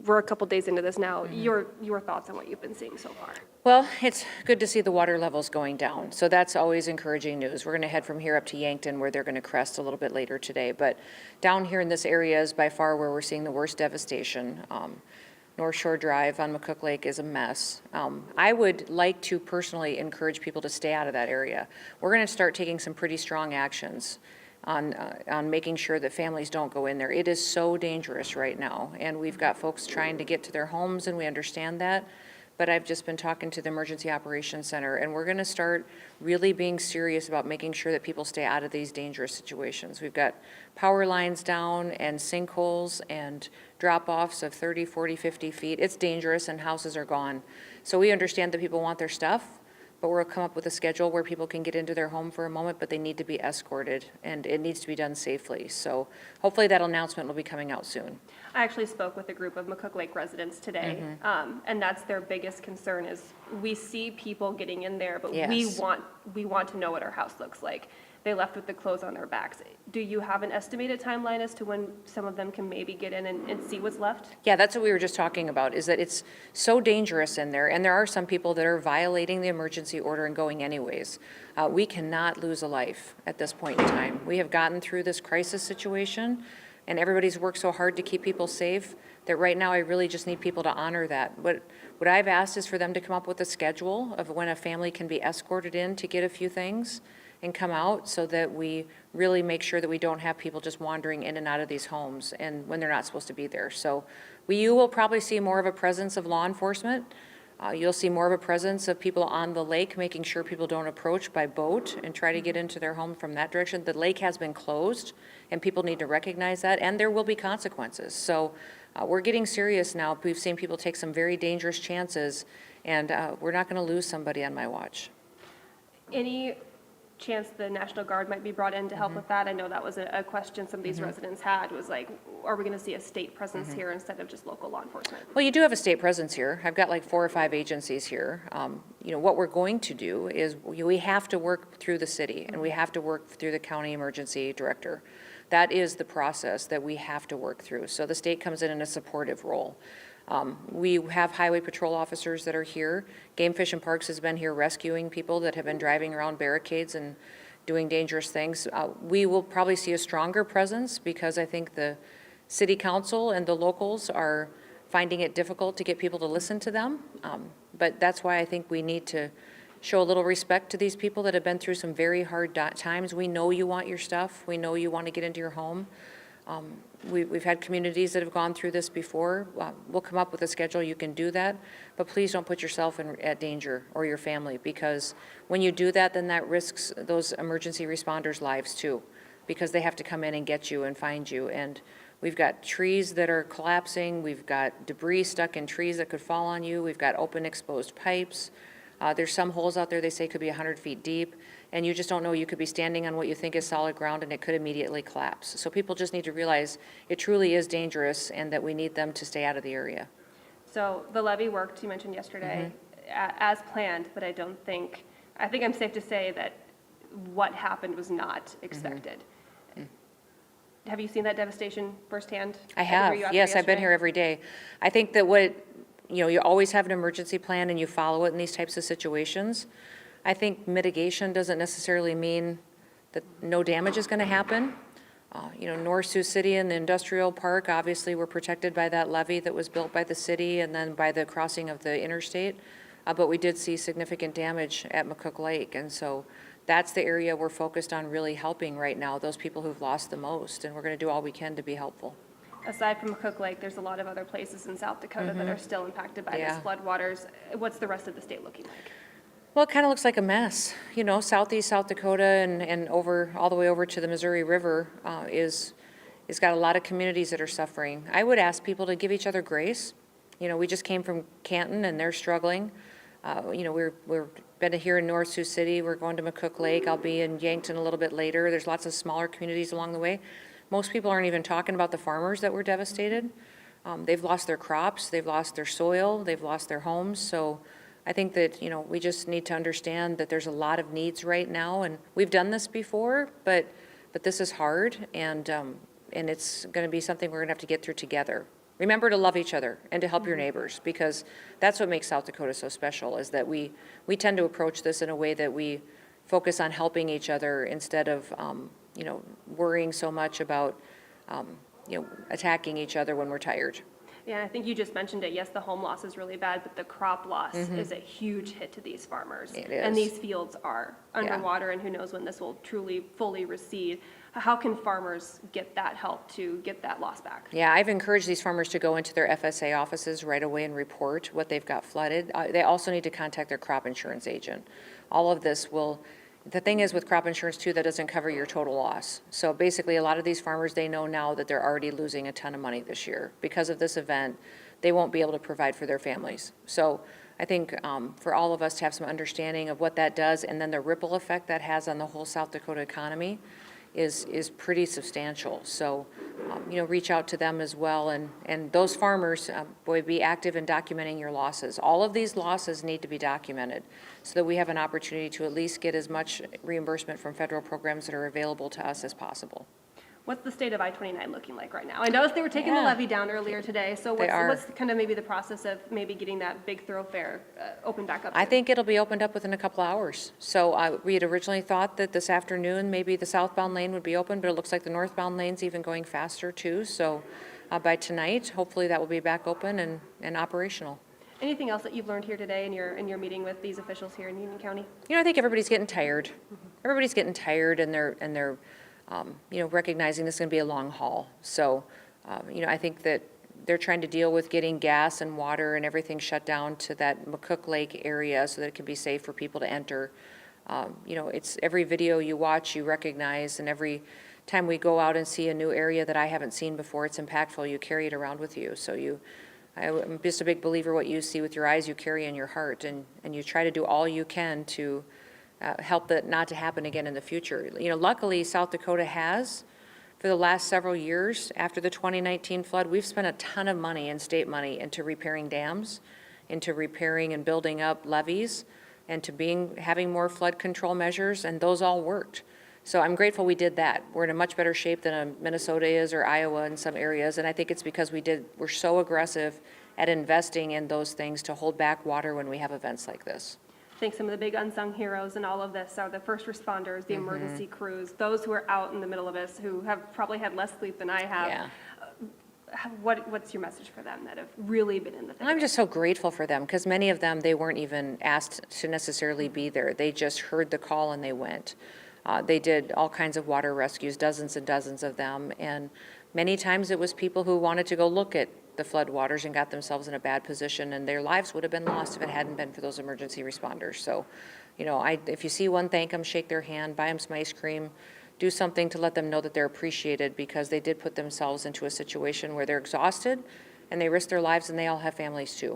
we're a couple days into this now. Your thoughts on what you've been seeing so far? Well, it's good to see the water levels going down. So that's always encouraging news. We're going to head from here up to Yankton where they're going to crest a little bit later today. But down here in this area is by far where we're seeing the worst devastation. North Shore Drive on McCook Lake is a mess. I would like to personally encourage people to stay out of that area. We're going to start taking some pretty strong actions on making sure that families don't go in there. It is so dangerous right now, and we've got folks trying to get to their homes, and we understand that. But I've just been talking to the Emergency Operations Center, and we're going to start really being serious about making sure that people stay out of these dangerous situations. We've got power lines down and sinkholes and drop-offs of 30, 40, 50 feet. It's dangerous, and houses are gone. So we understand that people want their stuff, but we'll come up with a schedule where people can get into their home for a moment, but they need to be escorted, and it needs to be done safely. So hopefully that announcement will be coming out soon. I actually spoke with a group of McCook Lake residents today, and that's their biggest concern is we see people getting in there, but Yes. we want to know what our house looks like. They left with the clothes on their backs. Do you have an estimated timeline as to when some of them can maybe get in and see what's left? Yeah, that's what we were just talking about, is that it's so dangerous in there, and there are some people that are violating the emergency order and going anyways. We cannot lose a life at this point in time. We have gotten through this crisis situation, and everybody's worked so hard to keep people safe that right now I really just need people to honor that. What I've asked is for them to come up with a schedule of when a family can be escorted in to get a few things and come out, so that we really make sure that we don't have people just wandering in and out of these homes and when they're not supposed to be there. So you will probably see more of a presence of law enforcement. You'll see more of a presence of people on the lake, making sure people don't approach by boat and try to get into their home from that direction. The lake has been closed, and people need to recognize that, and there will be consequences. So we're getting serious now. We've seen people take some very dangerous chances, and we're not going to lose somebody on my watch. Any chance the National Guard might be brought in to help with that? I know that was a question some of these residents had, was like, are we going to see a state presence here instead of just local law enforcement? Well, you do have a state presence here. I've got like 4 or 5 agencies here. What we're going to do is we have to work through the city, and we have to work through the county emergency director. That is the process that we have to work through. So the state comes in a supportive role. We have highway patrol officers that are here. Game Fish and Parks has been here rescuing people that have been driving around barricades and doing dangerous things. We will probably see a stronger presence because I think the city council and the locals are finding it difficult to get people to listen to them. But that's why I think we need to show a little respect to these people that have been through some very hard times. We know you want your stuff. We know you want to get into your home. We've had communities that have gone through this before. We'll come up with a schedule, you can do that, but please don't put yourself at danger or your family, because when you do that, then that risks those emergency responders' lives too, because they have to come in and get you and find you. And we've got trees that are collapsing, we've got debris stuck in trees that could fall on you, we've got open exposed pipes. There's some holes out there they say could be 100 feet deep, and you just don't know. You could be standing on what you think is solid ground and it could immediately collapse. So people just need to realize it truly is dangerous and that we need them to stay out of the area. So the levee worked, you mentioned yesterday, as planned, but I think I'm safe to say that what happened was not expected. Have you seen that devastation firsthand? I have, yes, I've been here every day. I think that you always have an emergency plan and you follow it in these types of situations. I think mitigation doesn't necessarily mean that no damage is going to happen. North Sioux City and the industrial park, obviously we're protected by that levee that was built by the city and then by the crossing of the interstate. But we did see significant damage at McCook Lake, and so that's the area we're focused on really helping right now, those people who've lost the most, and we're going to do all we can to be helpful. Aside from McCook Lake, there's a lot of other places in South Dakota that are still impacted by these floodwaters. What's the rest of the state looking like? Well, it kind of looks like a mess. Southeast South Dakota and over all the way over to the Missouri River is got a lot of communities that are suffering. I would ask people to give each other grace. We just came from Canton and they're struggling. We're been here in North Sioux City. We're going to McCook Lake. I'll be in Yankton a little bit later. There's lots of smaller communities along the way. Most people aren't even talking about the farmers that were devastated. They've lost their crops, they've lost their soil, they've lost their homes. So I think that, we just need to understand that there's a lot of needs right now, and we've done this before, but this is hard, and it's going to be something we're going to have to get through together. Remember to love each other and to help your neighbors, because that's what makes South Dakota so special, is that we tend to approach this in a way that we focus on helping each other instead of, worrying so much about, attacking each other when we're tired. Yeah, I think you just mentioned it. Yes, the home loss is really bad, but the crop loss is a huge hit to these farmers. It is. And these fields are underwater, and who knows when this will truly, fully recede. How can farmers get that help to get that loss back? Yeah, I've encouraged these farmers to go into their FSA offices right away and report what they've got flooded. They also need to contact their crop insurance agent. All of this will, the thing is with crop insurance too, that doesn't cover your total loss. So basically, a lot of these farmers, they know now that they're already losing a ton of money this year. Because of this event, they won't be able to provide for their families. So I think for all of us to have some understanding of what that does, and then the ripple effect that has on the whole South Dakota economy is pretty substantial. So, reach out to them as well. And those farmers, be active in documenting your losses. All of these losses need to be documented so that we have an opportunity to at least get as much reimbursement from federal programs that are available to us as possible. What's the state of I-29 looking like right now? I noticed they were taking the levee down earlier today, so what's kind of maybe the process of maybe getting that big thoroughfare opened back up? I think it'll be opened up within a couple hours. So we had originally thought that this afternoon maybe the southbound lane would be open, but it looks like the northbound lane's even going faster too. So by tonight, hopefully that will be back open and operational. Anything else that you've learned here today in your meeting with these officials here in Union County? I think everybody's getting tired. Everybody's getting tired, and they're recognizing this is going to be a long haul. So, I think that they're trying to deal with getting gas and water and everything shut down to that McCook Lake area so that it can be safe for people to enter. It's every video you watch, you recognize, and every time we go out and see a new area that I haven't seen before, it's impactful. You carry it around with you. So I'm just a big believer, what you see with your eyes, you carry in your heart, and you try to do all you can to help that not to happen again in the future. Luckily, South Dakota has, for the last several years after the 2019 flood, we've spent a ton of money and state money into repairing dams, into repairing and building up levees, and to having more flood control measures, and those all worked. So I'm grateful we did that. We're in a much better shape than Minnesota is or Iowa in some areas, and I think it's because we're so aggressive at investing in those things to hold back water when we have events like this. I think some of the big unsung heroes in all of this are the first responders, the emergency crews, those who are out in the middle of this, who have probably had less sleep than I have. Yeah. What's your message for them that have really been in the thick of it? I'm just so grateful for them, because many of them, they weren't even asked to necessarily be there. They just heard the call and they went. They did all kinds of water rescues, dozens and dozens of them, and many times it was people who wanted to go look at the flood waters and got themselves in a bad position, and their lives would have been lost if it hadn't been for those emergency responders. So, if you see one, thank them, shake their hand, buy them some ice cream, do something to let them know that they're appreciated, because they did put themselves into a situation where they're exhausted and they risk their lives, and they all have families too.